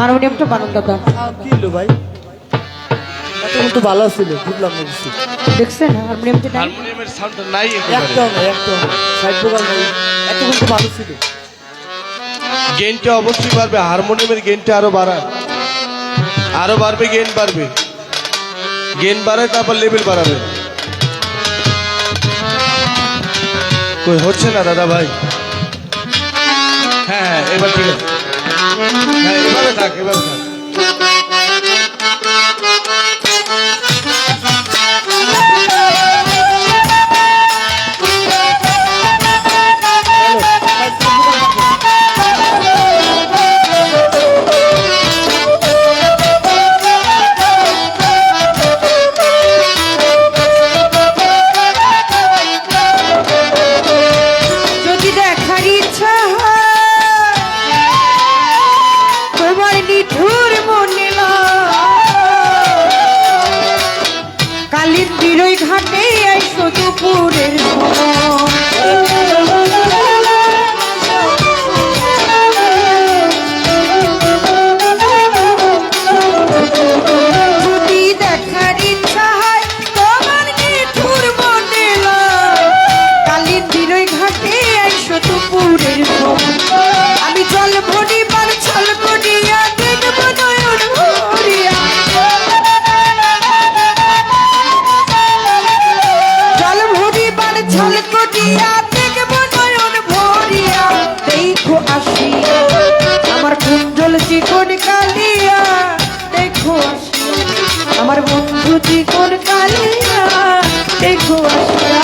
হারমোনিয়ামটা বানান দাদা। কি হলো ভাই, এত তো ভালো ছিল, বুঝলাম না কিছু। দেখছেন হারমোনিয়ামটা নাই, হারমোনিয়ামের সাউন্ডটা নাই একেবারে। একদম একদম সাইড ভোকাল নাই, এত তো ভালো ছিল। গেইনটা অবশ্যই বাড়বে, হারমোনিয়ামের গেইনটা আরো বাড়ান, আরো বাড়বে, গেইন বাড়বে, গেইন বাড়ায় তারপর লেভেল বাড়াবে। কই হচ্ছে না দাদা ভাই? হ্যাঁ হ্যাঁ এবার ঠিক আছে, হ্যাঁ এভাবে থাক, এভাবে থাক। যদি দেখার ইচ্ছা হয় তোমার নিঠুর মনে কালীর তীরই ঘাটে আইসো দুপুরের যদি দেখার ইচ্ছা হয় তোমার নিঠুর মনে কালীর তীরই ঘাটে আইসো দুপুরের আমি জল ভরিবার ছল করিয়া দেখব নয়ন ভরিয়া জল ভরিবার ছল করিয়া দেখব নয়ন ভরিয়া দেখো আসিয়া আমার কুঞ্জল চিকন কালিয়া দেখো আসিয়া আমার বন্ধু চিকন কালিয়া দেখো আসিয়া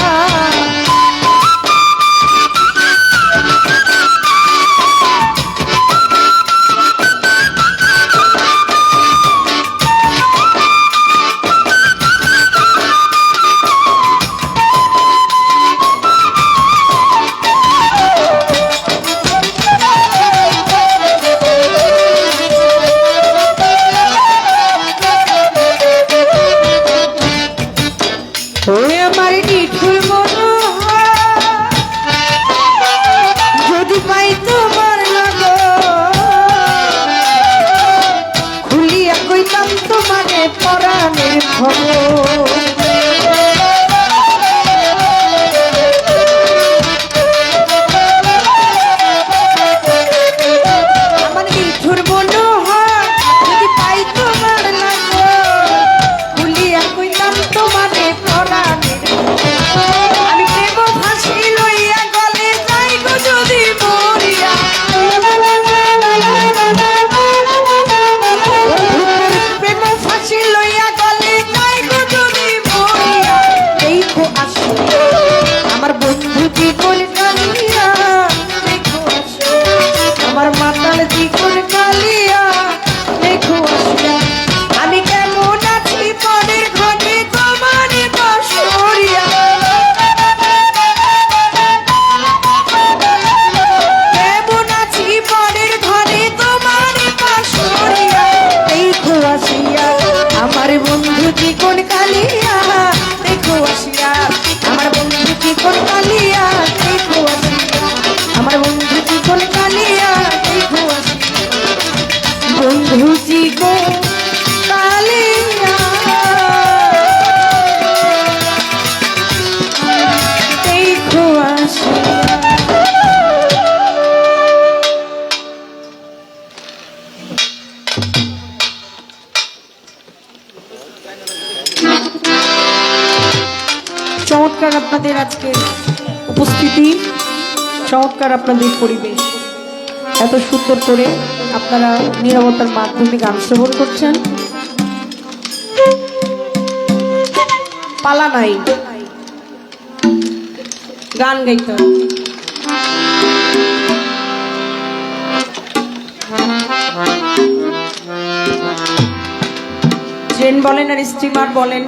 ওরে আমার নিঠুর মনোহর যদি পাই তোমার লাগো খুলিয়া কইতাম তোমারে পরাণের খবর আমার নিঠুর মনোহর যদি পাই তোমার লাগো খুলিয়া কইতাম তোমারে পরাণের আমি প্রেম ফাঁসি লইয়া গলে যাই গো যদি মরিয়া প্রেম ফাঁসি লইয়া গলে যাই গো যদি মরিয়া দেখো আসো আমার বন্ধু জীবন কালিয়া দেখো আসো আমার মাতাল জীবন কালিয়া দেখো আসো আমি কেমন আছি পরের ঘরে তোমার বাসরিয়া কেমন আছি পরের ঘরে তোমার বাসরিয়া দেখো আসিয়া আমার বন্ধু চিকন কালিয়া দেখো আসিয়া আমার বন্ধু চিকন কালিয়া দেখো আসিয়া আমার বন্ধু চিকন কালিয়া দেখো আসিয়া বন্ধু চিকন কালিয়া দেখো আসিয়া চমৎকার আপনাদের আজকে উপস্থিতি, চমৎকার আপনাদের পরিবেশ, এত সুন্দর করে আপনারা নীরবতার মাধ্যমে গান শ্রবণ করছেন। পালা নাই, গান গাইতে হবে। ট্রেন বলেন আর স্টিমার বলেন,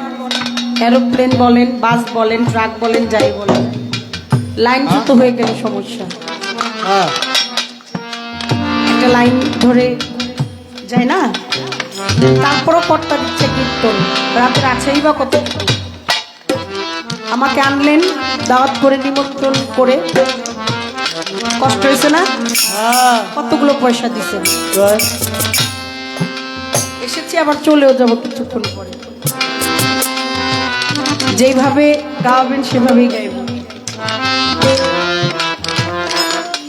এরোপ্লেন বলেন, বাস বলেন, ট্রাক বলেন, যাই বলেন, লাইন যুক্ত হয়ে গেলে সমস্যা। হ্যাঁ একটা লাইন ধরে যায় না, তারপরও কর্তা দিচ্ছে কীর্তন, রাতের আছেই বা কত। আমাকে আনলেন দাওয়াত করে, নিমন্ত্রণ করে, কষ্ট হয়েছে না? কতগুলো পয়সা দিচ্ছেন, এসেছি আবার চলেও যাব কিছুক্ষণ পরে। যেইভাবে গাওয়াবেন সেভাবেই গাইব।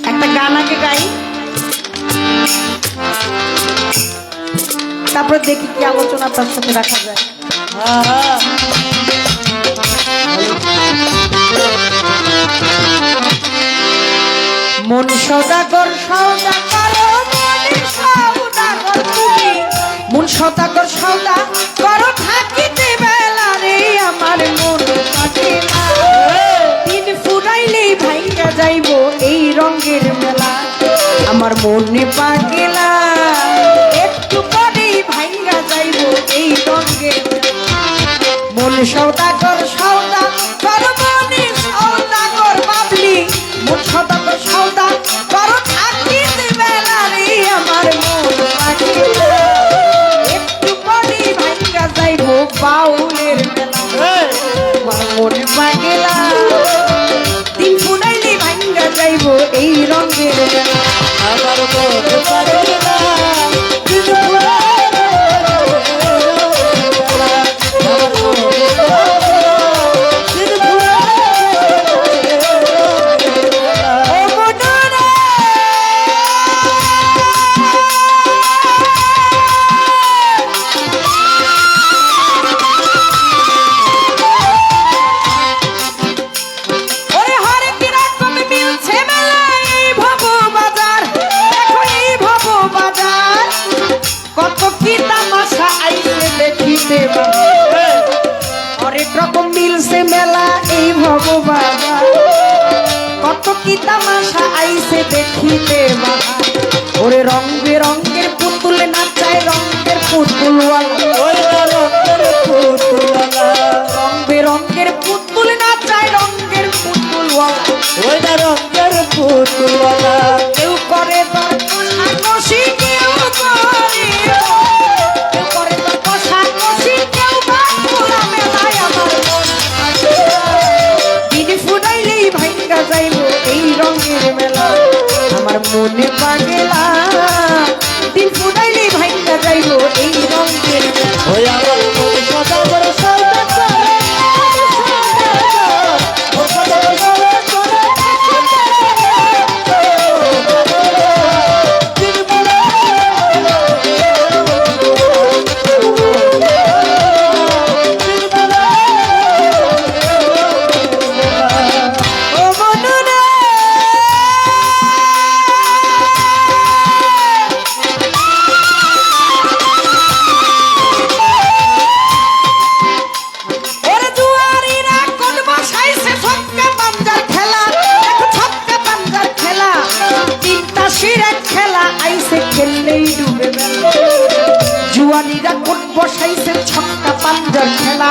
একটা গান আগে গাই, তারপরে দেখি কি আলোচনা তার সাথে রাখা যায়। মন সদাগর সদাগর মন সদাগর তুমি মন সদাগর সদা করো থাকিতে বেলা রে আমার মন পাগলা দিন ফুরাইলেই ভাইঙ্গা যাইব এই রঙের মেলা আমার মনে পাগলা একটু পরেই ভাইঙ্গা যাইব এই রঙের মন সদাগর সদা কর মনে সদাগর বাবলি মন সদাগর সদা করো থাকিতে বেলা রে আমার মন পাগলা একটু পরেই ভাইঙ্গা যাইব বাউলের মেলা আমার মন পাগলা দিন ফুরাইলেই ভাইঙ্গা যাইব এই রঙের মেলা আমার মন পাগলা দিন ফুরাইলে রকম মিলছে মেলা এই ভগবান কত কি তামাশা আইছে দেখিতে বাবা ওরে রং বেরঙের পুতুল নাচায় রঙের পুতুলওয়ালা রং বেরঙের পুতুল নাচায় রঙের পুতুলওয়ালা কেউ করে তোর কষাকষি কেউ করে তোর কষাকষি কেউ বা খোলা মেলায় আমার মন দিন ফুরাইলেই ভাইঙ্গা যাইব এই রঙের মেলা আমার মনে পাগলা দিন ফুরাইলেই ভাইঙ্গা যাইব এই রঙের মেলা ওই আমার মন সদাগর সদাগর জুয়ানিরা কোট বসাইছে ছক্কা পাঞ্জার খেলা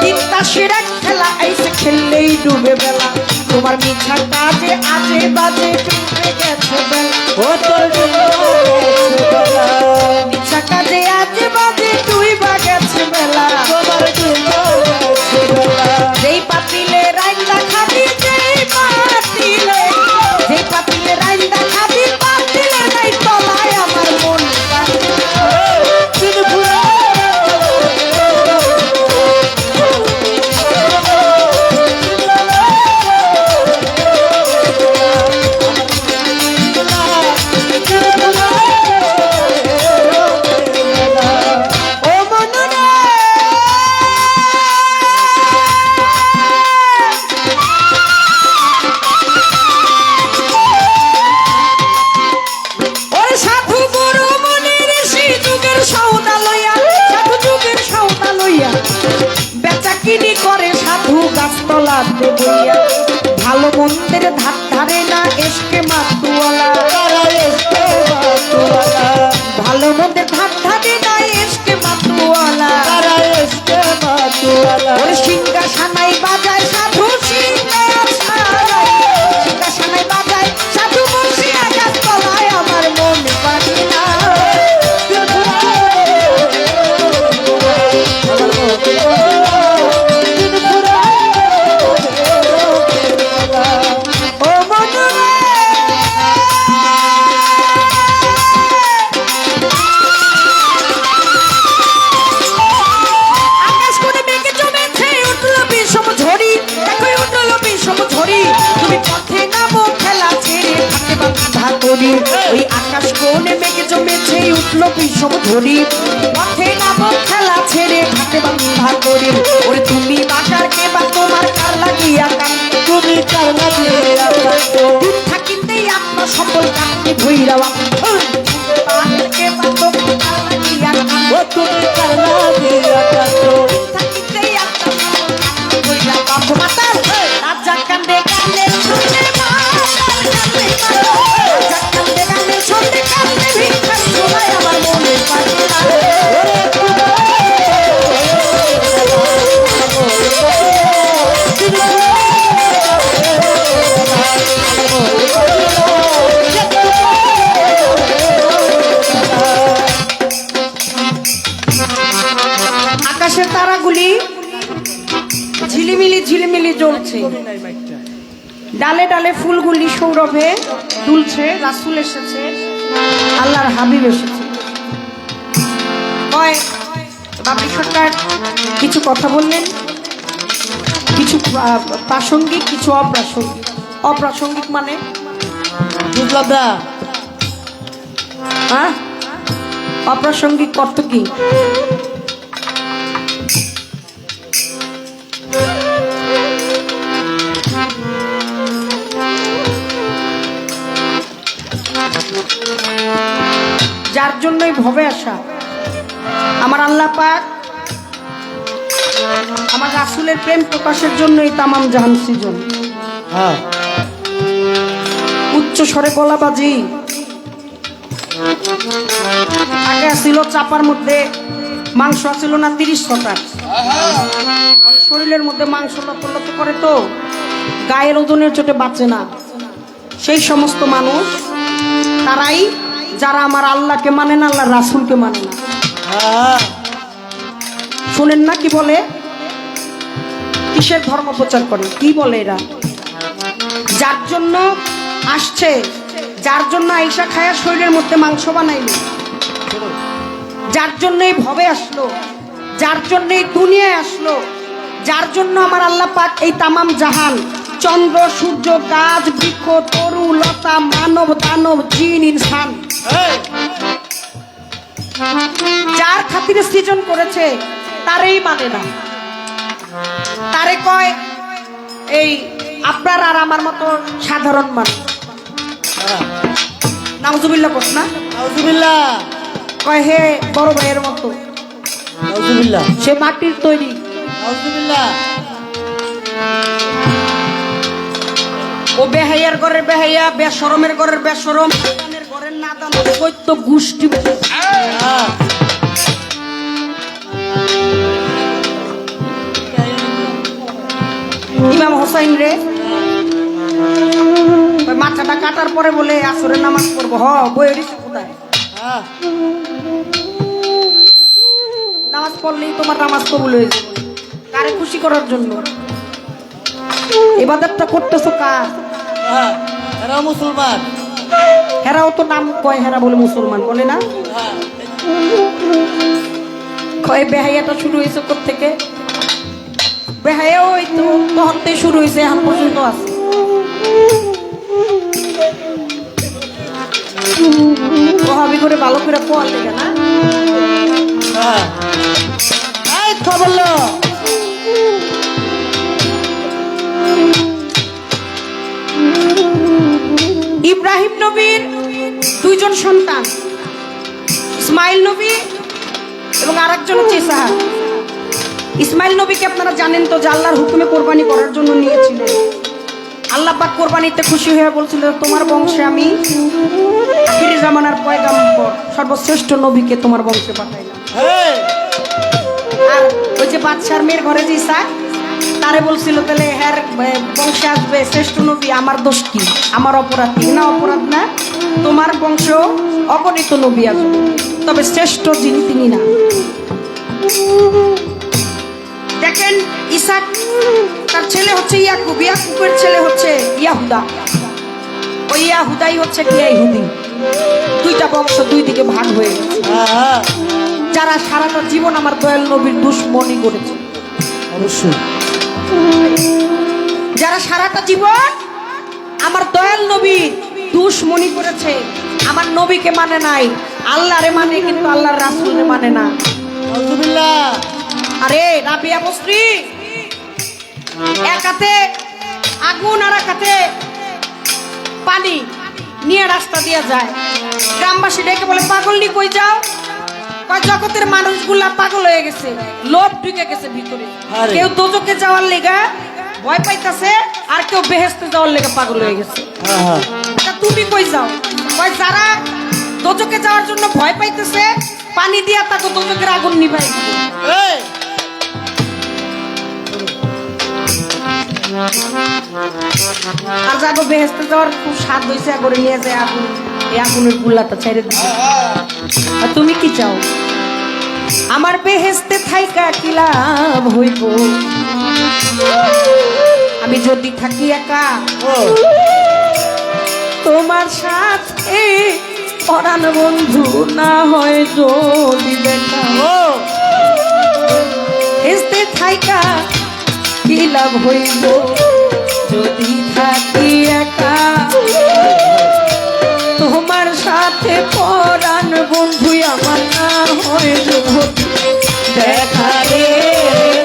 তিনটা সেরা খেলা আইসে খেললেই ডুবে বেলা তোমার মিছা কাজে আজে বাজে ডুবে গেছে বেলা ও তোর মিছা কাজে আজে বাজে ডুইবা গেছে বেলা যেই পাতিলে রাইন্দা খাবি যেই পাতিলে রাইন্দা খাবি পাতিলে নাই তলায় আমার মন বেচাকিনি করে সাধু গাছতলাতে বইয়া ভালো মন্দের ধার ধারে না এসকে মাতুয়ালা ভালো মন্দের ধার ধারে না এসকে মাতুয়ালা ওই সিংহাসানাই বাজায় সাধু সিংহাসানাই বাজায় সাধু বসিয়া গাছতলায় আমার মন পাগলা ও মন ওই আকাশ কোণে মেঘে জমেছে উঠলো বিষম ঝড়ি পথে নামো খেলা ছেড়ে ঘাটে বান্ধা করি ওরে তুমি বাসার কে বা তোমার কার লাগিয়া কান তুমি কার লাগিয়া কান্দ দিন থাকিতেই আপনার সকল কাকে ধইরা কে বা তোমার কার লাগিয়া কান ও তুমি কার লাগিয়া কান্দ থাকিতেই আপনার সকল কাকে ধইরা বাপ মাতাল রাজা কান্দে কান্দে শুনে মাতাল কান্দে রাজা কান্দে কান্দে শুনে কান্দে ভিক্ষা সবাই আমার মনে পাগলা আকাশের তারাগুলি ঝিলিমিলি ঝিলিমিলি জ্বলছে ডালে ডালে ফুলগুলি সৌরভে দুলছে রাসূল এসেছে আল্লাহর হাবিব এসেছে কয় বাবরি সরকার কিছু কথা বললেন কিছু প্রাসঙ্গিক কিছু অপ্রাসঙ্গিক অপ্রাসঙ্গিক মানে বুঝলাম না হ্যাঁ অপ্রাসঙ্গিক অর্থ কি যার জন্যই ভবে আসা আমার আল্লাহ পাক আমার রাসূলের প্রেম প্রকাশের জন্যই তামাম জাহান সৃজন হ্যাঁ উচ্চ স্বরে গলাবাজি আগে ছিল চাপার মধ্যে মাংস ছিল না 30 শরীরের মধ্যে মাংস লত করে তো গায়ের ওজনের চোটে বাঁচে না সেই সমস্ত মানুষ তারাই যারা আমার আল্লাহকে মানে না আল্লাহর রাসূলকে মানে না হ্যাঁ শোনেন না কি বলে কিসের ধর্ম প্রচার করে কি বলে এরা যার জন্য আসছে যার জন্য আইসা খায়া শরীরের মধ্যে মাংস বানাইলো যার জন্যই ভবে আসলো যার জন্যই দুনিয়ায় আসলো যার জন্য আমার আল্লাহ পাক এই তামাম জাহান চন্দ্র সূর্য গাছ বৃক্ষ তরু লতা মানব দানব জিন ইনসান যার খাতিরে সৃজন করেছে তারই মানে না তারে কয় এই আপনার আর আমার মতো সাধারণ মানুষ নাউজুবিল্লাহ কোস না নাউজুবিল্লাহ কয় হে বড় ভাইয়ের মতো নাউজুবিল্লাহ সে মাটির তৈরি নাউজুবিল্লাহ ও বেহাইয়ার ঘরের বেহাইয়া বেশরমের ঘরের বেশরম নাদানের ঘরের নাদান কৈত্য গোষ্ঠী হ্যাঁ ইমাম হোসাইন রে ওই মাথাটা কাটার পরে বলে আসরের নামাজ পড়বো বইয়ের কোথায় হ্যাঁ নামাজ পড়লেই তোমার নামাজ কবুল হয়ে যাবে কারে খুশি করার জন্য ইবাদতটা করতেছো কার হ্যাঁ এরা মুসলমান হেরাও তো নাম কয় হেরা বলে মুসলমান বলে না হ্যাঁ কয় বেহাইয়াটা শুরু হয়েছে থেকে বেহাইয়া ওই তো তহতে শুরু হয়েছে এখন পর্যন্ত আছে ওহাবি করে ভালো করে কোয়াল লেগে না হ্যাঁ এই খবর লো ইব্রাহিম নবীর দুইজন সন্তান ইসমাইল নবী এবং আরেকজন হচ্ছে ইসহাক ইসমাইল নবীকে আপনারা জানেন তো যে আল্লাহর হুকুমে কোরবানি করার জন্য নিয়েছিলেন আল্লাহ পাক কোরবানিতে খুশি হয়ে বলছিল তোমার বংশে আমি আখির জামানার পয়গাম্বর সর্বশ্রেষ্ঠ নবীকে তোমার বংশে পাঠাইলাম এই আর ওই যে বাদশার মেয়ের ঘরে যে ইসহাক তারে বলছিল তাহলে হ্যার বংশে আসবে শ্রেষ্ঠ নবী আমার দোষ কি আমার অপরাধ কি না অপরাধ না তোমার বংশ অগণিত নবী আসবে তবে শ্রেষ্ঠ যিনি তিনি না দেখেন ইসহাক তার ছেলে হচ্ছে ইয়াকুব ইয়াকুবের ছেলে হচ্ছে ইয়াহুদা ওই ইয়াহুদাই হচ্ছে কি ইহুদি দুইটা বংশ দুই দিকে ভাগ হয়ে গেছে হ্যাঁ যারা সারাটা জীবন আমার দয়াল নবীর দুশ্মনী করেছে অবশ্যই যারা সারাটা জীবন আমার দয়াল নবীর দুশ্মনী করেছে, আমার নবীকে মানে নাই, আল্লাহরে মানে কিন্তু আল্লাহর রাসূলরে মানে না। আলহামদুলিল্লাহ। আরে রাবিয়া বস্ত্রী, এক হাতে আগুন আর এক হাতে পানি নিয়ে রাস্তা দিয়ে যায়। গ্রামবাসী ডেকে বলে, পাগলনি কই যাও? কয় জগতের মানুষগুলা পাগল হয়ে গেছে, লোভ ঢুকে গেছে ভিতরে। আরে। কেউ দোজকে যাওয়ার লেগা ভয় পাইতাছে, আর কেউ বেহেশতে যাওয়ার লেগা পাগল হয়ে গেছে। হ্যাঁ হ্যাঁ। তা তুমি কই যাও? কয় যারা দোজকে যাওয়ার জন্য ভয় পাইতেছে, পানি দিয়া তাকে দোজকের আগুন নিভাই দিবে। এই, আর যাগো বেহেশতে যাওয়ার খুব স্বাদ হয়েছে, করে নিয়ে যায় আগুন, এই আগুনের গুল্লাটা ছেড়ে দিবে। আর তুমি কি চাও? আমার বেহেশতে থাইকা কি লাভ হইব? আমি যদি থাকি একা, ও, তোমার সাথে পরাণ বন্ধু না হয় যদি দেখা, ও, বেহেশতে থাইকা কি লাভ হইব? যদি থাকি একা, তোমার সাথে পরাণ বন্ধু আমার না হয় যদি দেখা রে,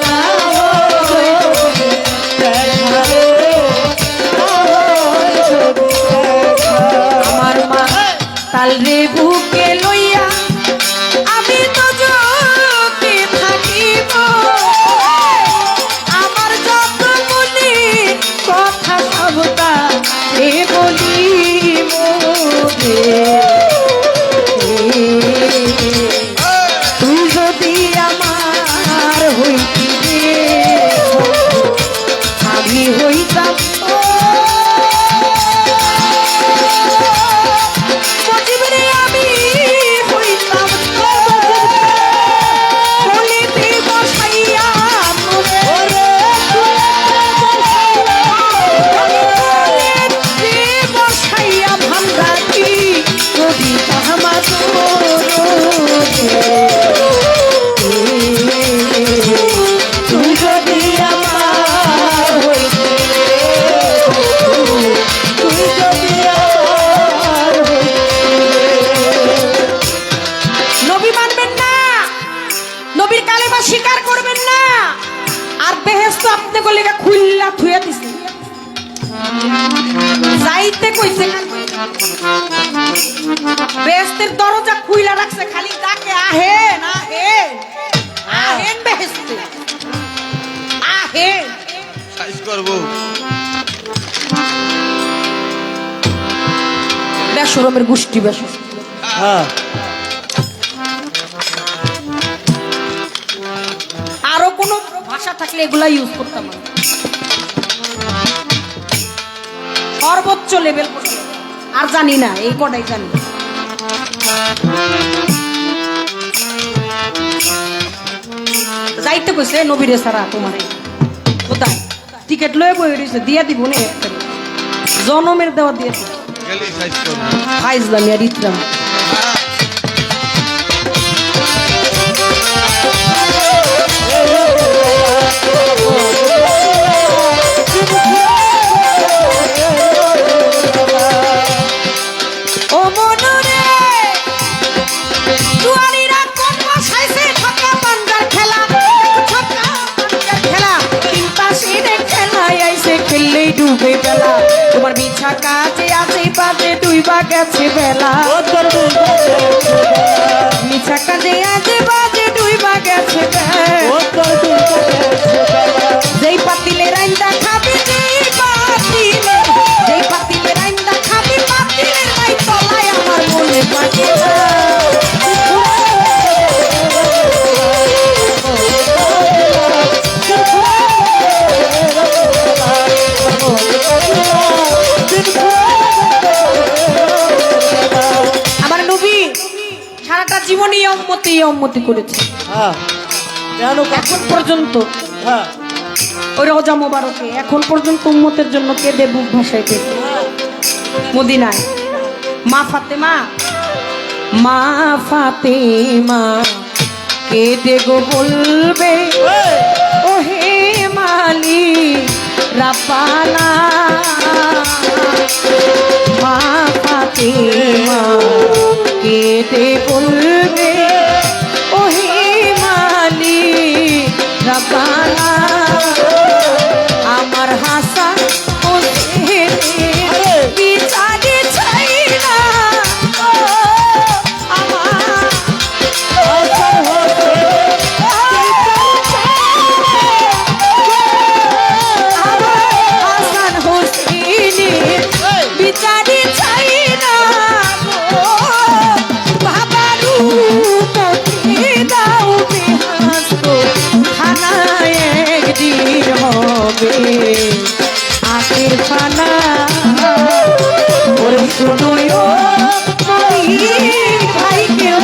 না হয় যদি দেখা রে। আমার মা তাল রে বুকে লইয়া আমি তো যদি থাকিব, আমার যত বলি কথা সবটা এ বলিব রে। তুই যদি আমার হইতি রে, আমি হইতাম মজিবরে, আমি হইতাম বলিতে বসাইয়া মরে, বলিতে বসাইয়া ভান্ডারি যদি তাহামা তুই যদি আমার হইতে, তুই যদি আমার হইতে। নবী মানবেন না, নবীর কালেমা স্বীকার করবেন না, আর বেহেশত আপনি গলিগা খুললা থুয়া দিছে, যাইতে কইছে বেহেশতের দরজা খুইলা রাখছে, খালি ডাকে আহেন আহেন আহেন বেহেশতে আহেন। সাইজ করবো। বেশরমের গোষ্ঠী বেশর। হ্যাঁ, আরো কোনো ভাষা থাকলে এগুলা ইউজ করতাম না। সর্বোচ্চ লেভেল পর্যন্ত আর জানি না, এই কটাই জানি। যাইতে কইছে নবীরে সারা তোমারে কোথায় টিকিট লয়ে বই রইছে, দিয়া দিব নে জনমের দেওয়া দিয়ে দিব। গেলি সাইজ করবো। ফাইজলাম আর ইতরাম। ও মনুরে দুয়ারিরা কোন বসাইছে ছক্কা পাঞ্জার খেলা, ছক্কা পাঞ্জার খেলা, তিন পাশে খেলায় আইছে, খেললেই ডুবে বেলা, তোমার মিছা কাজে আছে বাজে ডুইবা গেছে বেলা, ও তোর দুর্গা, মিছা কাজে আছে বাজে ডুইবা গেছে বেলা। ও তোর দুর্গা, যেই পাতিলে রাইন্দা খাবি, যেই পাতিলে রাইন্দা খাবি, পাতিলের নাই তলায় আমার মনে থাকে না। আমার নবী সারাটা জীবনই উম্মতি করেছে, হ্যাঁ, কেন এখন পর্যন্ত হ্যাঁ, ওই রোজা মোবারকে এখন পর্যন্ত উম্মতের জন্য কেঁদে বুক ভাসায় গেছে মদিনায়। মা ফাতেমা, মা ফাতেমা কেঁদে গো বলবে, ও হে মালিক রাব্বানা মা ফাতেমা কেঁদে বলবে ওহে মালিক রাব্বানা আমার হাসান হোসেনের বিচারে চাই না ও আমার হাসান হোসেনের বিচারে চাই না গো বাবারু পথে দাও বেহাস্ত খানায় একদিন হবে আখের খানা ওরে শুনুও ভাই কেউ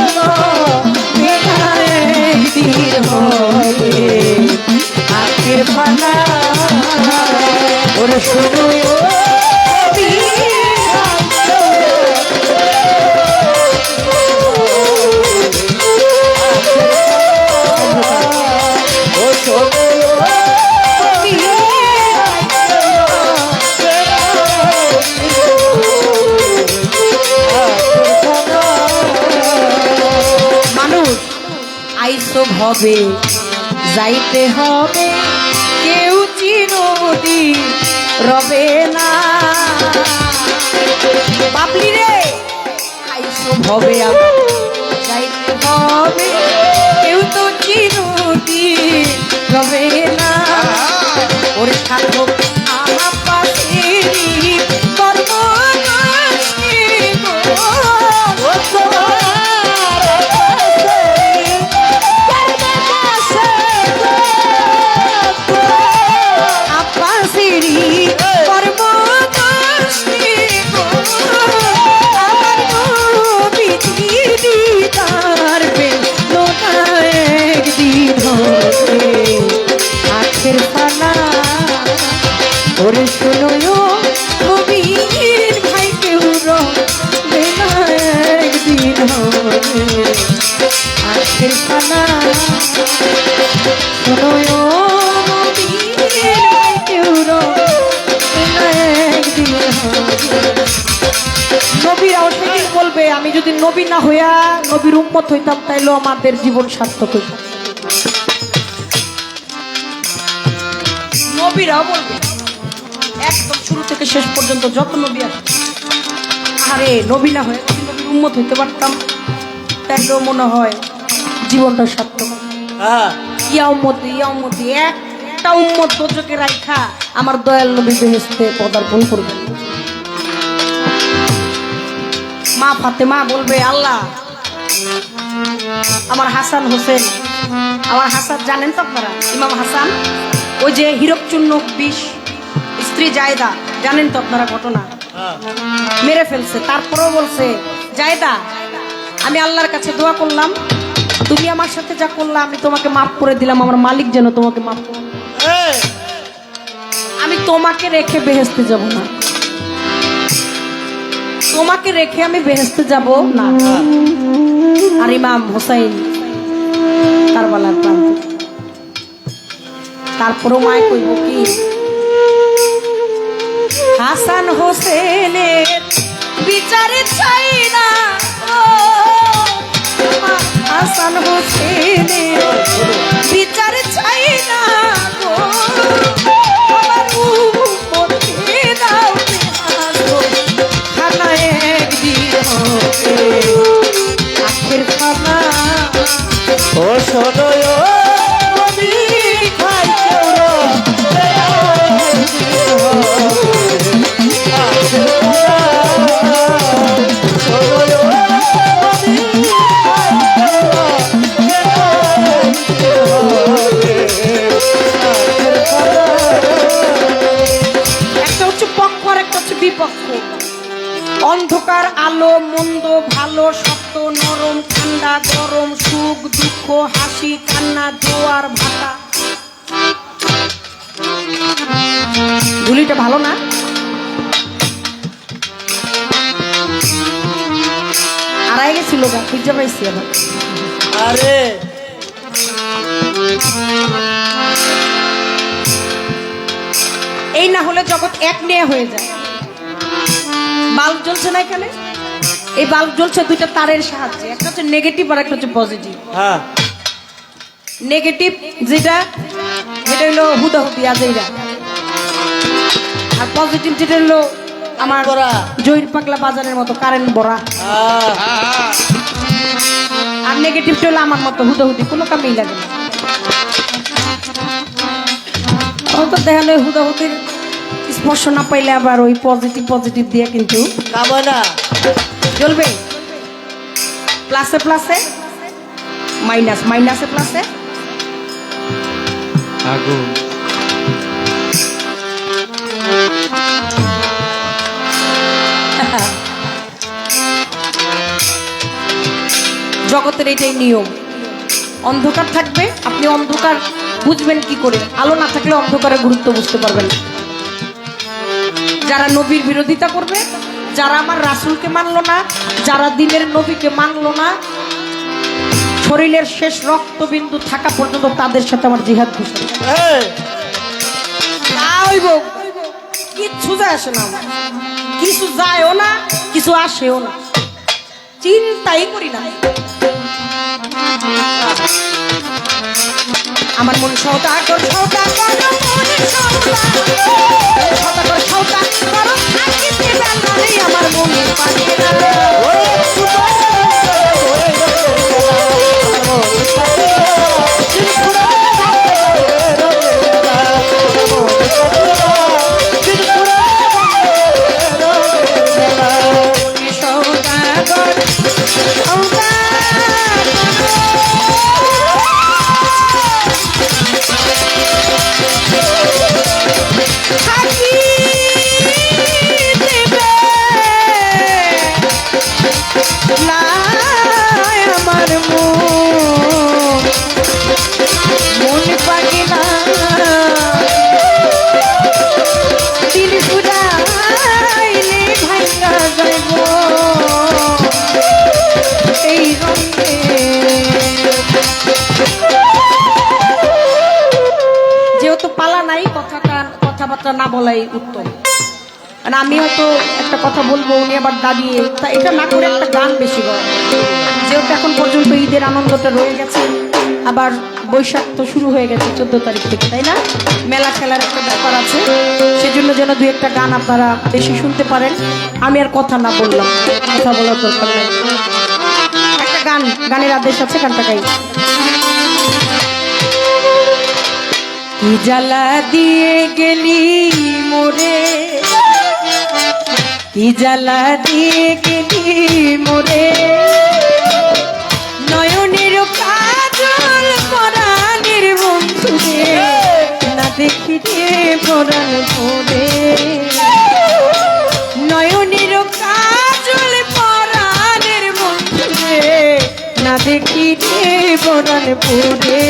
একদিন হবে আখের খানা ওরে শুনুও মানুষ আইসো হবে যাইতে হবে কেউ চিরদিন রবে না বাবলি রে আইসো হবে আবার যাইতে হবে কেউ তো চিরদিন রবে না ওরে থাকুক আমার পাশেরই কর্ম ওরে শুনো কবির ভাই কেউ রবে না একদিন হবে আখের খানা শুনো কবির ভাই কেউ রবে না একদিন হবে নবীরাও সেদিন বলবে আমি যদি নবী না হইয়া নবীর উম্মত হইতাম তাইলেও আমাদের জীবন সার্থক হইত নবীরাও বলবে একদম শুরু থেকে শেষ পর্যন্ত যত নবী আছে আরে নবী না হয়ে যদি নবীর উম্মত হইতে পারতাম তাইলেও মনে হয় জীবনটা সার্থক ইয়া উম্মতি একটা উম্মত দোজকে রাখা আমার দয়াল নবী বেহেশতে পদার্পণ করবে মা ফাতেমা বলবে আল্লাহ আমার হাসান হোসেন আমার হাসান জানেন তো আপনারা ইমাম হাসান ওই যে হীরক চুন্নক বিষ স্ত্রী জায়দা জানেন তো আপনারা ঘটনা মেরে ফেলছে তারপরেও বলছে জায়দা আমি আল্লাহর কাছে দোয়া করলাম তুমি আমার সাথে যা করলা আমি তোমাকে মাফ করে দিলাম আমার মালিক যেন তোমাকে মাফ করে আমি তোমাকে রেখে বেহেশতে যাব না তোমাকে রেখে আমি বেহেশতে যাব না আর ইমাম হোসাইন কারবালার প্রান্ত তারপরও মায় কইব কি হাসান হোসেনের বিচারে চাই না ও হাসান হোসেনের বিচারে চাই না গো আমার উম্মতে দাও খানা একদিন হবে আখের খানা ও শোনো অন্ধকার আলো মন্দ ভালো সত্য নরম ঠান্ডা গরম সুখ দুঃখ হাসি কান্না জোয়ার ভাটা গুলিটা ভালো না আড়াই গেছিল গা খুঁজে পাইছি আবার আরে এই না হলে জগৎ এক নিয়ে হয়ে যায়। বাল্ব জ্বলছে না এখানে, এই বাল্ব জ্বলছে দুইটা তারের সাহায্যে, একটা হচ্ছে নেগেটিভ আর একটা হচ্ছে পজিটিভ। হ্যাঁ নেগেটিভ যেটা এটা হলো হুদাহুদি আজেইরা, আর পজিটিভ যেটা হলো আমার বড়া। জহির পাগলা বাজারের মতো কারেন্ট বড়া, আর নেগেটিভটা হলো আমার মতো হুদাহুদি, কোনো কামেই লাগে না। ও তো দেখালে হুদাহুদির স্পর্শ না পাইলে আবার ওই পজিটিভ পজিটিভ দিয়ে কিন্তু কাময় না। জ্বলবে। প্লাসে প্লাসে মাইনাস, মাইনাসে প্লাসে আগুন। জগতের এটাই নিয়ম। অন্ধকার থাকবে, আপনি অন্ধকার বুঝবেন কি করে? আলো না থাকলে অন্ধকারের গুরুত্ব বুঝতে পারবেন না। যারা নবীর বিরোধিতা করবে, যারা আমার রাসূলকে মানলো না, যারা দিনের নবীকে মানলো না, শরীরের শেষ রক্তবিন্দু থাকা পর্যন্ত তাদের সাথে আমার জিহাদ ঘোষণা। তা হইব, কিচ্ছু যায় আসে না আমার, কিছু যায়ও না, কিছু আসেও না, চিন্তাই করি না। আমার মন সওদাগর, সওদাগর, মন সওদাগর, সওদাগর, থাকিতে বেলারে আমার মনে পারে না। কথাবার্তা না বলাই উত্তম। মানে আমি হয়তো একটা কথা বলবো, উনি আবার দাঁড়িয়ে তা এটা না করে একটা গান বেশি বলে। যেহেতু এখন পর্যন্ত ঈদের আনন্দটা রয়ে গেছে, আবার বৈশাখ তো শুরু হয়ে গেছে 14 তারিখ থেকে, তাই না? মেলা খেলার একটা ব্যাপার আছে, সেজন্য যেন দুই একটা গান আপনারা বেশি শুনতে পারেন। আমি আর কথা না বললাম, কথা বলার দরকার নেই। একটা গান, গানের আদেশ আছে, গানটা গাই। কি জ্বালা দিয়ে গেলি মোরে, কি জ্বালা দিয়ে গেলি মোরে, নয়নের কাজল পরাণের বন্ধুরে, না দেখিতে পরাণ ভরে, নয়নের কাজল পরাণের বন্ধুরে, না দেখিতে পরাণ ভরে।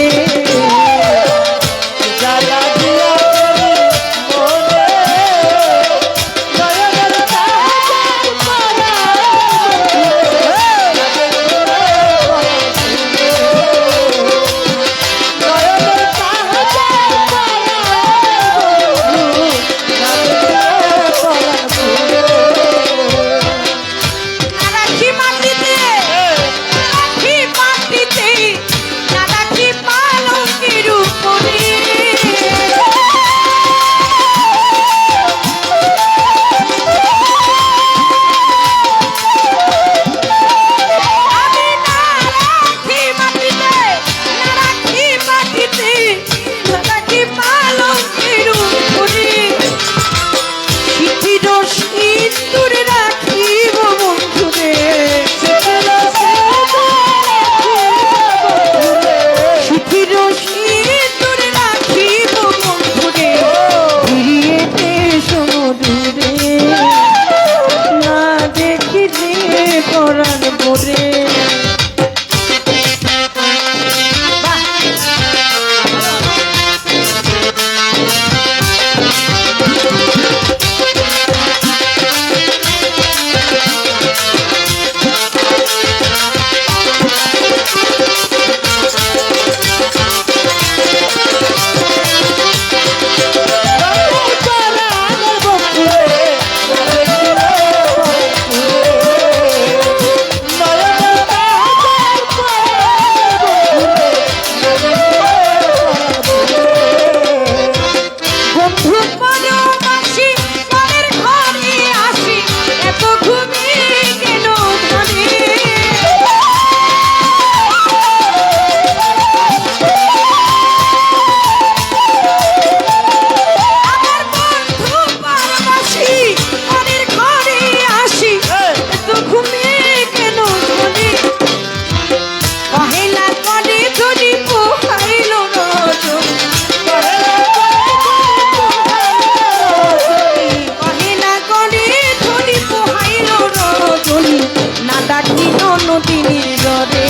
নদীর জরে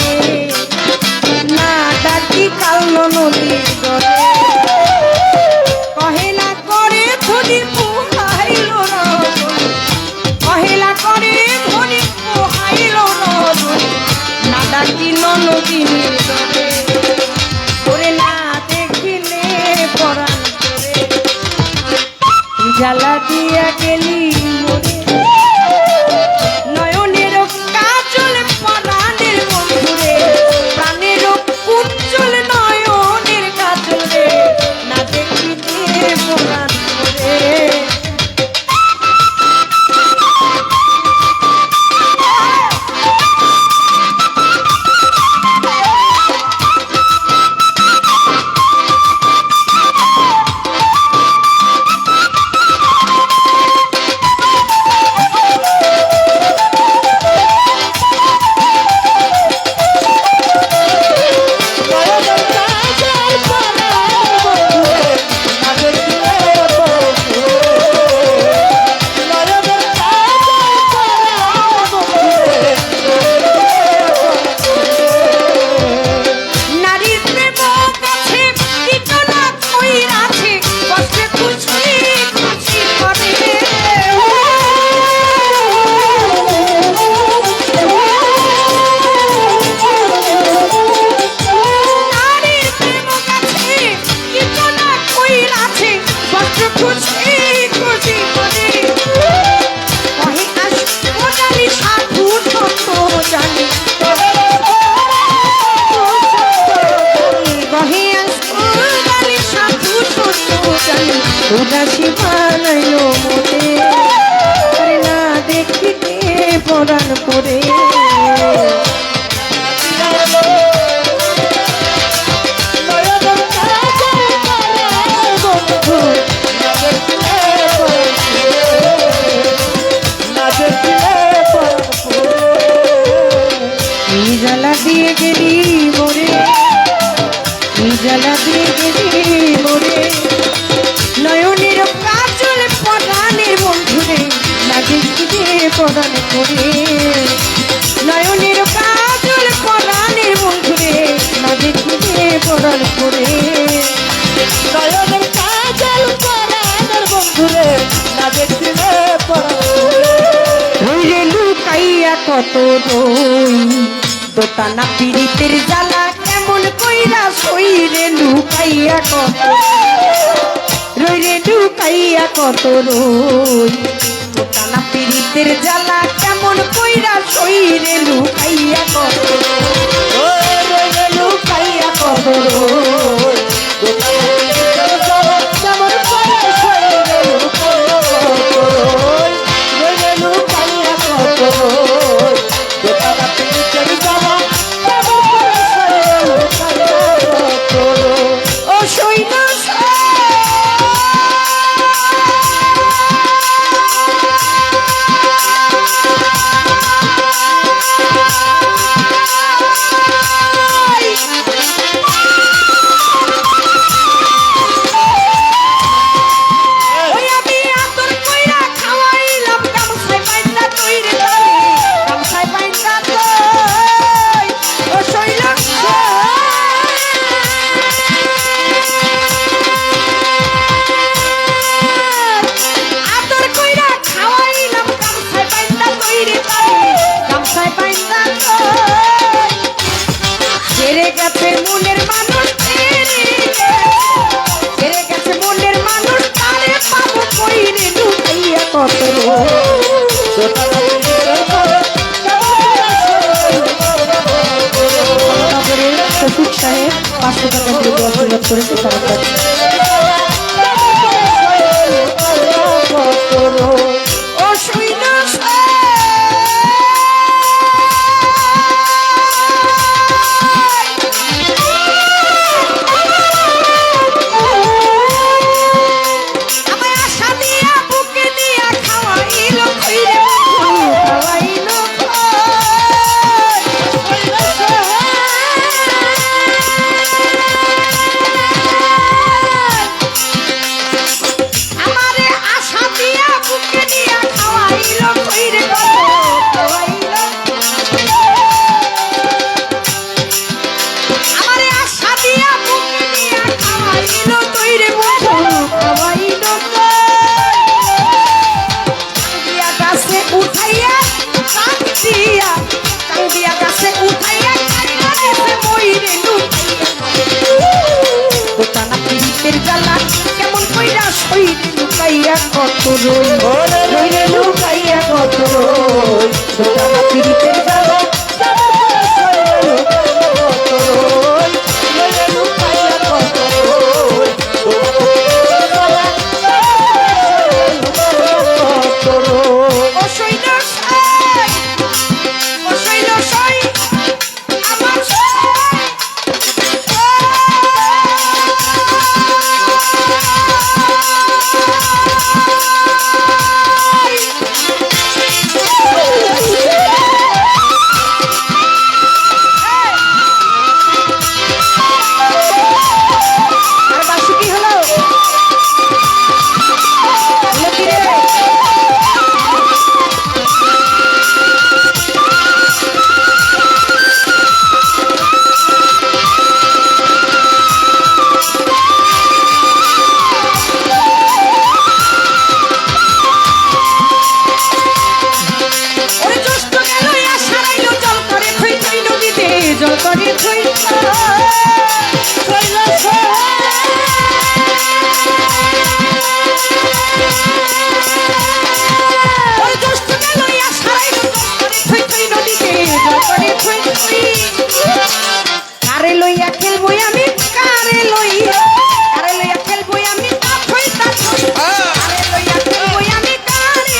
না ডাকি কাল নদীর জরে কহেলা করে ধনী পোহাইল না কহেলা করে ধনী পোহাইল না ডাকিল নদীর জরে ওরে না দেখিলে পরাণ করে জ্বালা দিয়া গেলি মরে নয়নের কাজল পরাণের বন্ধুরে প্রাণের কুঞ্জল নয়নের কাজল রে না দেখিতে পরাণ করে উদাসী বানাইল মনে আরে না দেখিতে পরাণ করে জ্বালা দিয়ে গেলি মরে জ্বালা দিয়ে গেলি মরে নয়নের কাজল পরাণের বন্ধুরে না দেখিতে পরাণ করে নয়নের কাজল পরাণের বন্ধুরে না দেখিতে পরাণ করে নয়নের কাজল পরাণের বন্ধুরে না দেখিলে পরাণ রইরে লুকাইয়া কত রই দোতানা পীড়িতের জ্বালা কেমন কইরা সইরে লুকাইয়া কত রইরে লুকাইয়া কত রই দোতানা পীড়িতের জ্বালা কেমন কইরা সইরে লুকাইয়া কত লুকাইয়া কত রই ও সৈন্য মনের মানুষ ছেড়ে গেছে মনের মানুষ তারে পাবো কইরে লুকাইয়া কত শফিক সাহেব 500 টাকা দিয়ে আশীর্বাদ করেছে তার কাছে ও সৈন্য লুকাইয়া কত রই রইলে লুকাইয়া কত রই সোনা পিড়িতে যাব কারে লইয়া খেলবো আমি কারে লইয়া খেলবো আমি কারে লইয়া খেলবো আমি কারে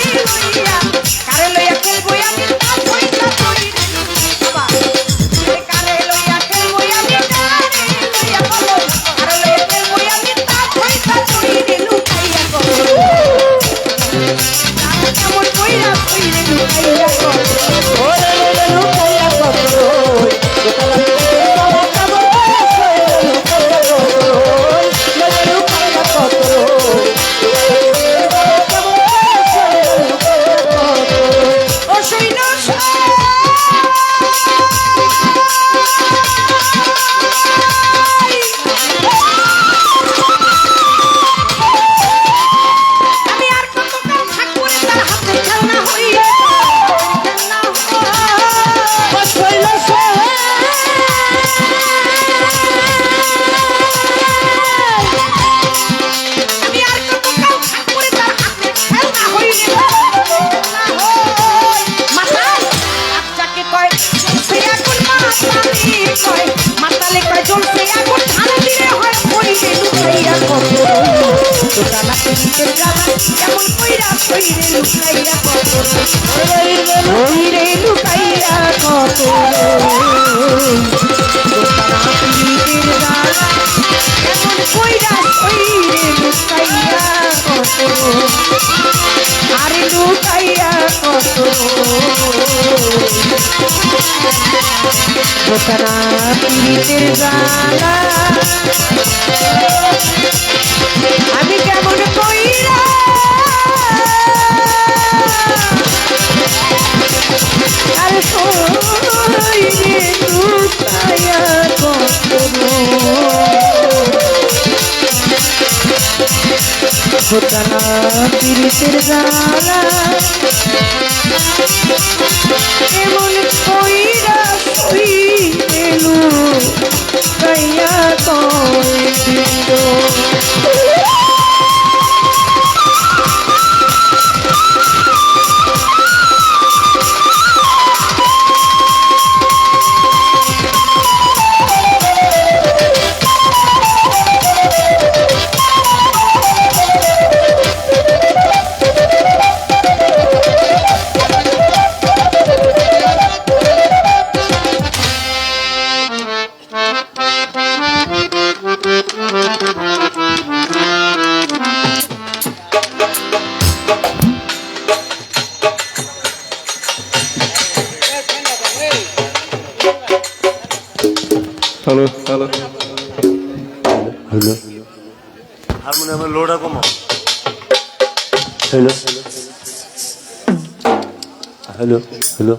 খেলবো আমি কারে লইয়া খেলবো আমি বলো কারে লইয়া খেলবো আমি লুকাইয়া করো কেমন কইরা কইরে লুকাইয়া করো লুকাইয়া করো মাতালে কয় জ্বলছে আগুন ধান দিলে হয় কইরে লুকাইয়া কত সোনা পিড়িতে জ্বালা কেমন কইরা কইরে লুকাইয়া কত কইরে লুকাইয়া কত সোনা পিড়িতে জ্বালা কেমন কইরা কইরে লুকাইয়া কত আরে লুকাইয়া কত সোনা পিড়িতে জ্বালা আমি কেমন কইরা আরে কইরে লুকাইয়া কত সোনা পিড়িতে জ্বালা কেমন কইরা কইরে লুকাইয়া কত হ্যালো হ্যালো হ্যালো হারমোনিয়ামের লোডা কমা হ্যালো হ্যালো হ্যালো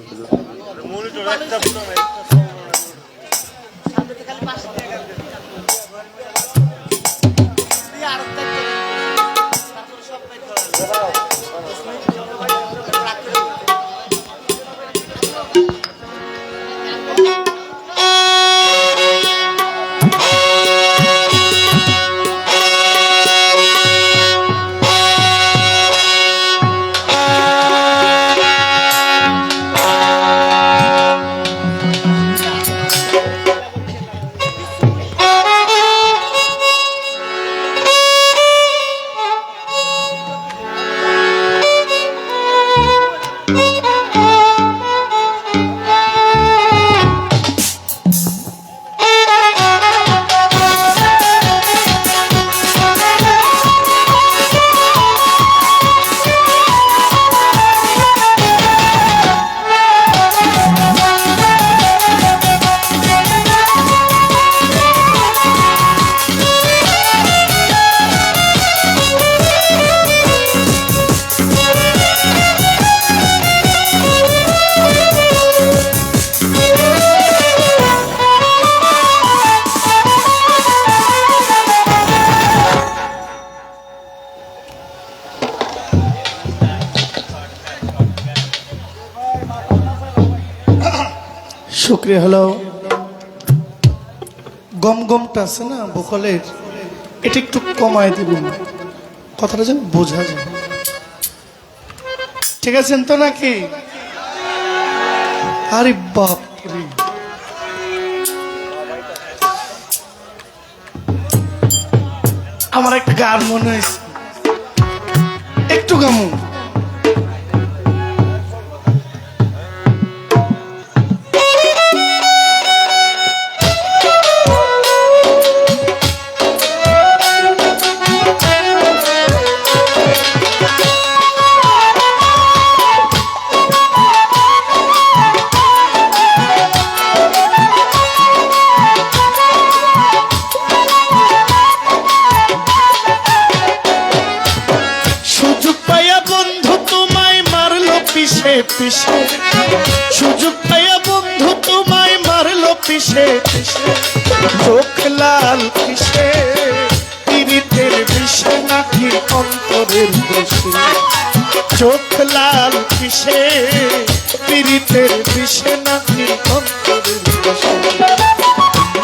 শুক্রিয়া। হলো গম গমটা আছে না ভোকালের, এটা একটু কমায় দিব, কথাটা যেন বোঝা যায়। ঠিক আছেন তো নাকি? আরে বাপ রে, আমার একটা গান মনে হয়েছে, একটু গামু। পিছে সুযোগ পাইয়া বন্ধু তোমায় মারলো পিছে পিছে, চোখ লাল পিছে পীড়িতের বিষে নাকি অন্তরের দেশে, চোখ লাল পিছে পীড়িতের বিষে নাকি অন্তরের দেশে,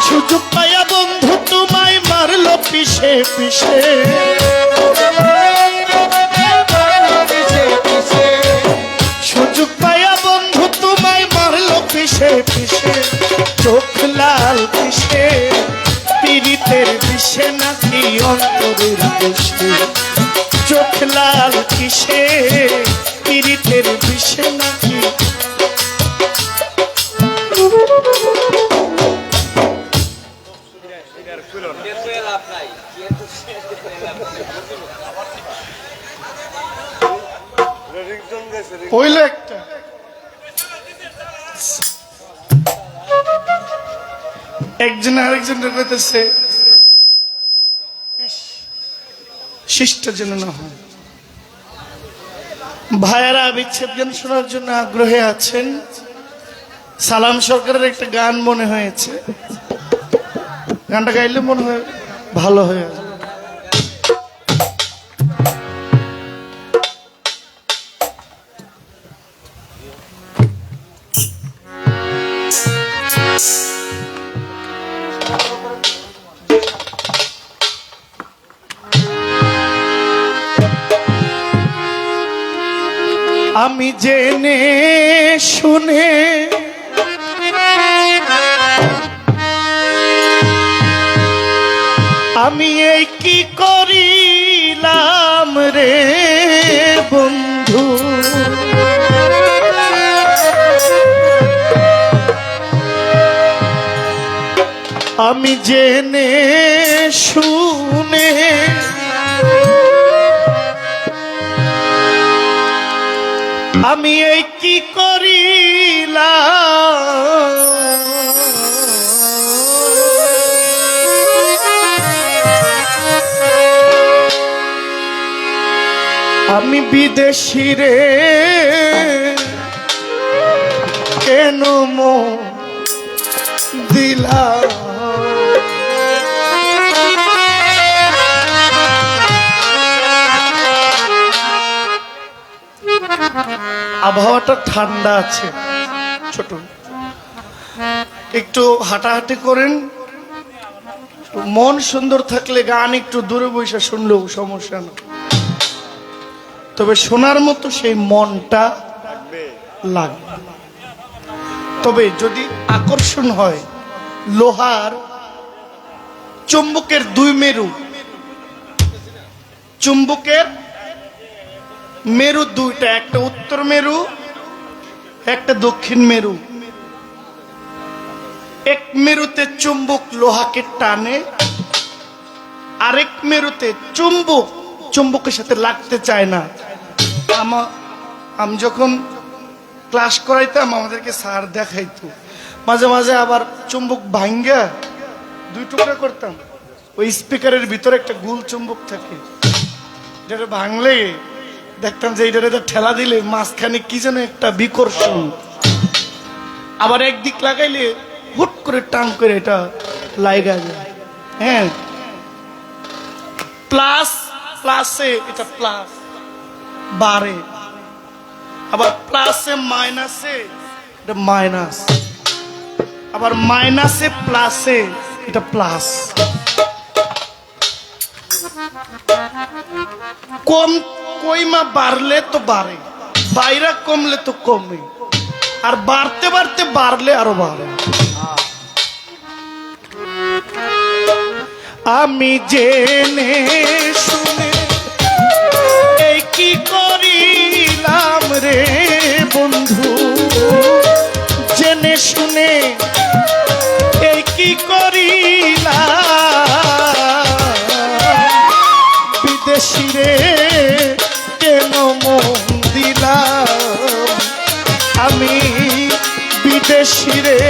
সুযোগ পাইয়া বন্ধু তোমায় মারলো পিছে পিছে, সুযোগ পাইয়া বন্ধু তোমায় মারলো পিছে পিছে, চোখ লাল পিছে পীড়িতের বিষে নাকি অন্তরের দেশে, চোখ লাল পিছে পীড়িতের বিষে নাকি। হইলো একটা একজন আরেকজনের কইতেছে শিষ্ট যেন না হয়। ভাইয়ারা বিচ্ছেদ গান শোনার জন্য আগ্রহে আছেন? সালাম সরকারের একটা গান মনে হয়েছে, গানটা গাইলে মনে হয় ভালো হয়ে আসবে। আমি জেনে শুনে আমি এই কি করিলাম রে বন্ধু, আমি জেনে শুনে আমি এই কি করিলাম, আমি বিদেশি রে কেন মন দিলাম, আবহাওয়াটা ঠান্ডা আছে, ছোট একটু হাঁটাহাঁটি করেন, মন সুন্দর থাকলে গান একটু দূরে বসে শুনলেও সমস্যা না, তবে শোনার মতো সেই মনটা লাগবে। তবে যদি আকর্ষণ হয়, লোহার চুম্বকের দুই মেরু, চুম্বকের মেরু দুইটা, একটা উত্তর মেরু একটা দক্ষিণ মেরু, এক মেরুতে চুম্বক লোহাকে টানে, আরেক মেরুতে চুম্বক চুম্বকের সাথে লাগতে চায় না। আমি যখন ক্লাস করাইতাম আমাদেরকে স্যার দেখাইতো, মাঝে মাঝে আবার চুম্বক ভাঙ্গা দুই টুকরা করতাম, ওই স্পিকারের ভিতরে একটা গোল চুম্বক থাকে, যেটা ভাঙলে দেখতাম যে এইটারে ঠেলা দিলে মাঝখানে কি যেন একটা বিকর্ষণ, আবার একদিক লাগাইলে হুট করে টান করে এটা লাগা যায়। হ্যাঁ, প্লাস প্লাসে এটা প্লাস বাড়ে, আবার প্লাসে মাইনাসে এটা মাইনাস। আবার মাইনাসে প্লাসে এটা প্লাস। কম কইমা বাড়লে তো বাড়ে, বাইরা কমলে তো কমে, আর বাড়তে বাড়তে বাড়লে আরো বাড়ে। আমি জেনে শুনে এই কি করিলাম রে বন্ধু, জেনে শুনে এই কি করিলাম, বিদেশি রে কেন মন দিলাম, আমি বিদেশি রে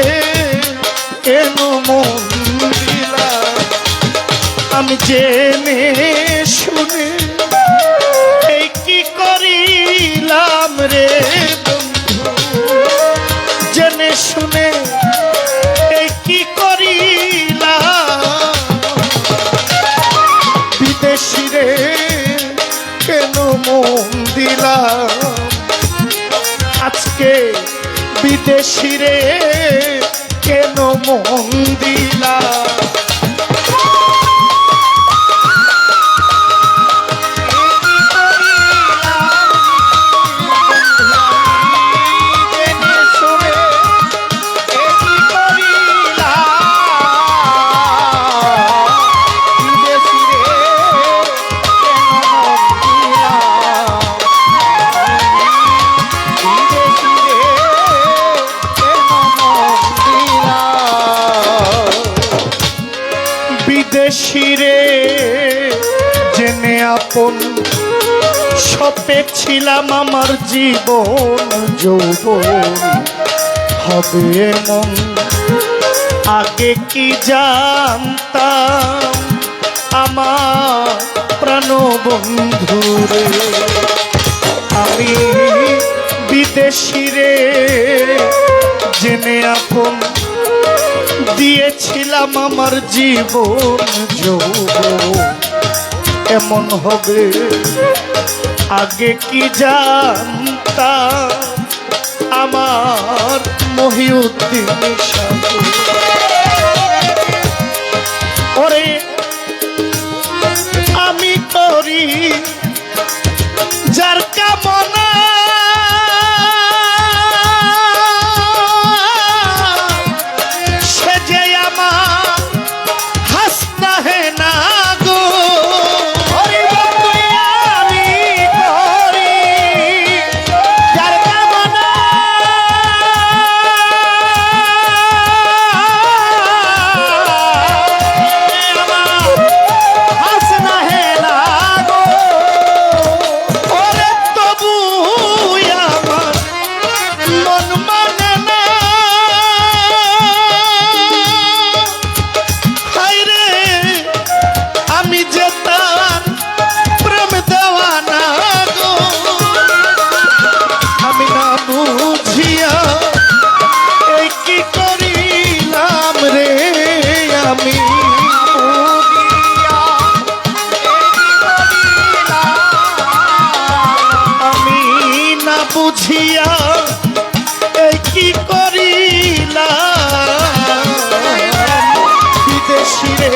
কেন মন দিলাম, আমি জেনে শুনে এই কি করিলাম রে বন্ধু, জেনে শুনে এই কি করিলাম, বিদেশি রে কেন মন দিলাম, আজকে বিদেশি রে কেন মন দিলাম। বিদেশিরে জেনে আপন সপে ছিলাম, আমার জীবন যৌবন হবে এমন, আগে কি জানতাম আমার প্রাণ বন্ধুরে, আমি বিদেশিরে জেনে আপন দিয়েছিলাম, আমার জীবন যৌবন এমন হবে, আগে কি জানতাম আমার মহিউদ্দিন সাধু। ওরে আমি করি যার কামনা, সে যে আমার হাসনা হে না গো, আমি করি যার কামনা, আমার হাসনা হে না গো, ওরে তবু আমার মন মানে না, হায়রে আমি যে তার প্রেম দেওয়ানা গো, আমি না বুঝিয়া এই কি করিলাম রে, আমি আমি না বুঝিয়া এই কি করিলাম, বিদেশি রে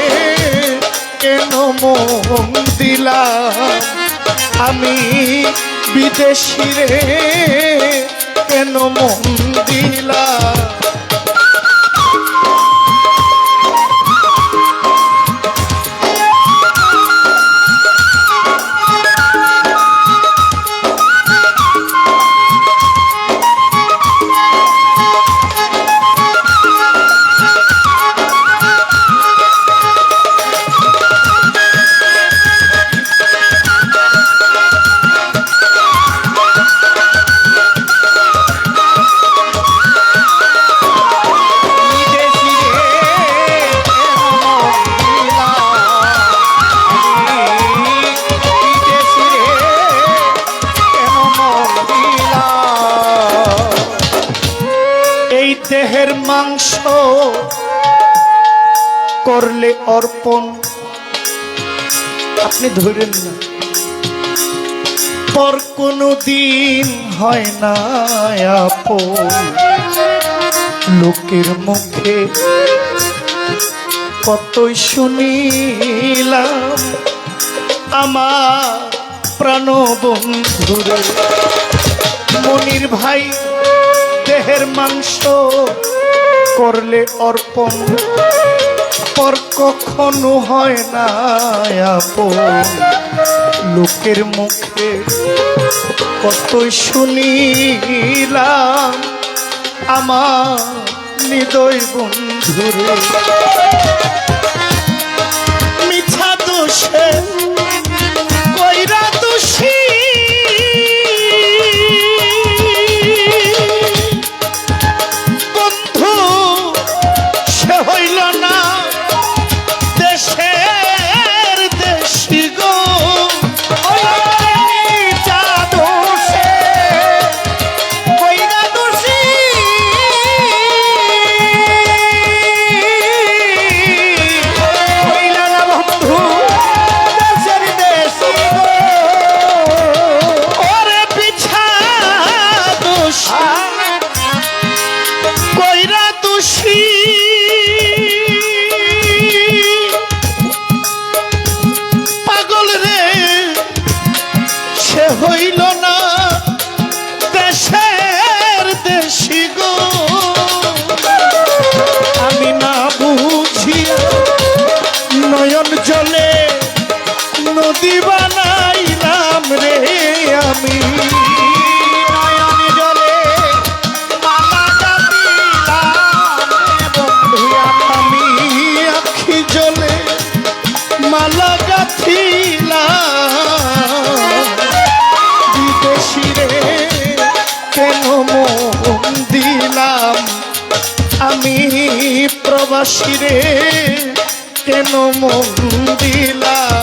কেন মন দিলাম, আমি বিদেশি রে কেন মন দিলাম। দেহের মাংস করলে অর্পণ, আপনি ধরেন না, পর কোনো দিন হয় না আপন, লোকের মুখে কতই শুনিলাম আমার প্রাণ বন্ধুরে মনির ভাই দেহের মাংস করলে অর্পণ পর কখনো হয় না আপন লোকের মুখে কতই শুনিলাম আমার হৃদয় বন্ধুরে মিছা দোষে কইরা দোষী বন্ধু সে হইল না দেশের দেশি গো মিছা দোষে কইরা দোষী হইল না বন্ধু দেশের দেশি গো ওরে পিছা দোষ কইরা দোষী পাগল রে সে হইল না দেশের দেশি গো আমি না বুঝিয়া নয়ন জলে নদী বানাইলাম রে আমি নয়ন জলে মালা গাঁথিলাম রে বন্ধু আমি আখি জলে মালা গাঁথিলাম বিদেশি রে কেন মন দিলাম আমি প্রবাসী রে কেন মন দিলাম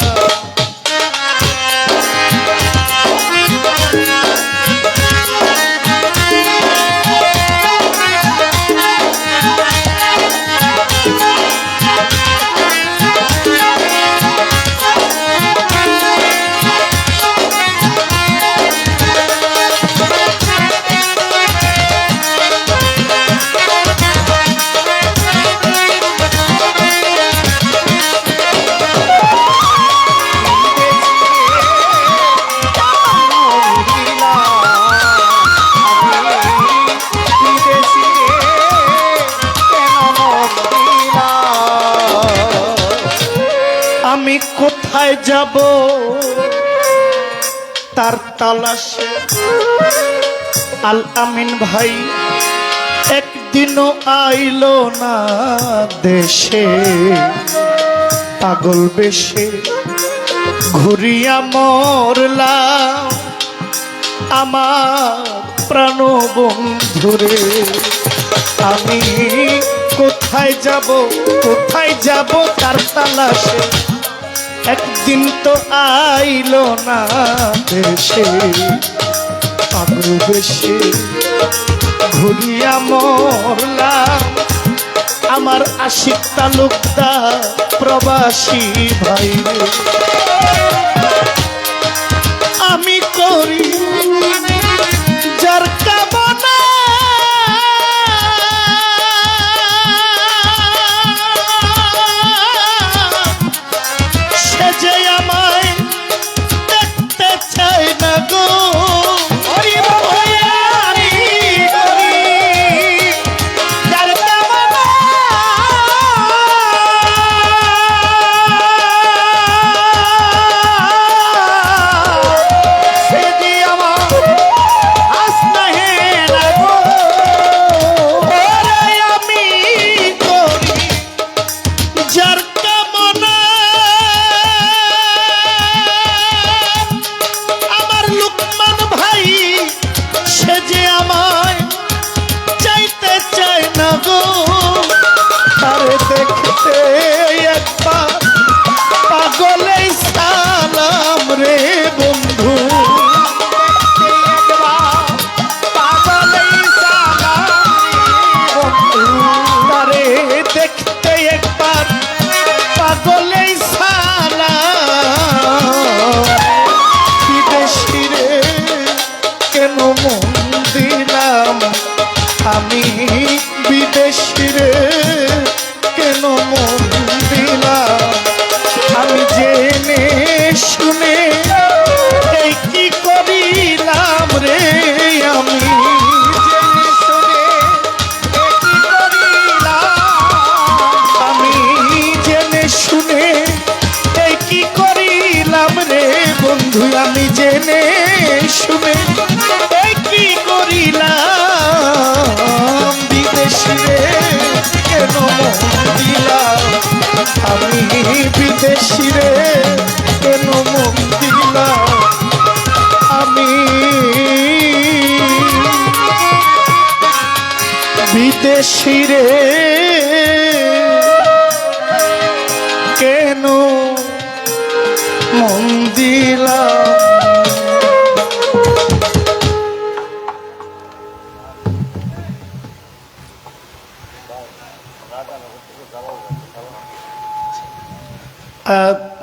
আমি কোথায় যাব তার তালাশে আল আমিন ভাই একদিনও আইলো না দেশে পাগল বেশে ঘুরিয়া মরলাম আমার প্রাণ বন্ধুরে আমি কোথায় যাব তার তালাশে একদিন তো আইলো না দেশে পাগল বেশে ঘুরিয়া মরলাম আমার আশিক তালুকদার প্রবাসী ভাই আমি করি যার কামনা সে যে আমায় দেখতে চায় না গো আমি জেনে শুনে এই কি করিলাম বিদেশি রে কেন মন দিলাম আমি বিদেশি রে কেন মন দিলাম আমি বিদেশি রে কেন মন দিলাম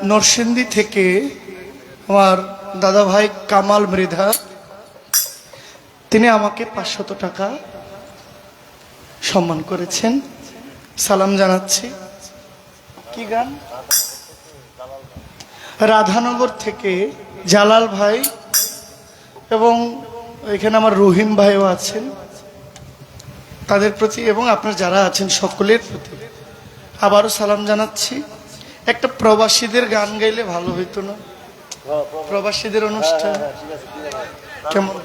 নরসিংদী থেকে আমার দাদা ভাই কামাল মৃধা তিনি আমাকে 500 টাকা সম্মান করেছেন, সালাম জানাচ্ছি। কি গান? রাধানগর থেকে জালাল ভাই এবং এখানে আমার রহিম ভাইও আছেন, তাদের প্রতি এবং আপনার যারা আছেন সকলের প্রতি আবারও সালাম জানাচ্ছি। একটা প্রবাসীদের গান গাইলে ভালো হইতো না? প্রবাসীদের অনুষ্ঠান কেমন?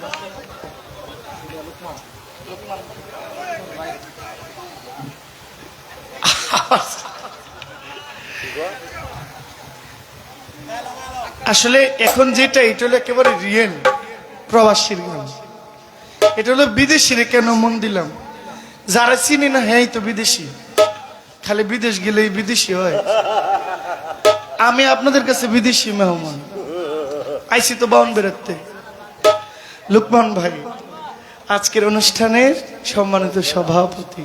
আসলে এখন যেটা এটা হলো একেবারে রিয়েল প্রবাসীর গান। এটা হলো বিদেশিরে কেন মন দিলাম, যারা চিনি না হ্যাঁ তো বিদেশি, খালি বিদেশ গেলেই বিদেশি হয়। আমি আপনাদের কাছে বিদেশি মেহমান, আইসি তো বাউন বেরোতে। লুকমান ভাই আজকের অনুষ্ঠানের সম্মানিত সভাপতি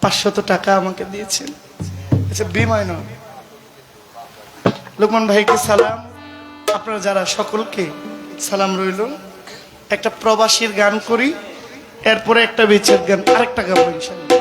500 টাকা আমাকে দিয়েছেন, আচ্ছা বিমায় নয়। লুকমান ভাইকে সালাম, আপনারা যারা সকলকে সালাম রইল। একটা প্রবাসীর গান করি, এরপরে একটা বেচের গান, আরেকটা গাবো ইনশাআল্লাহ।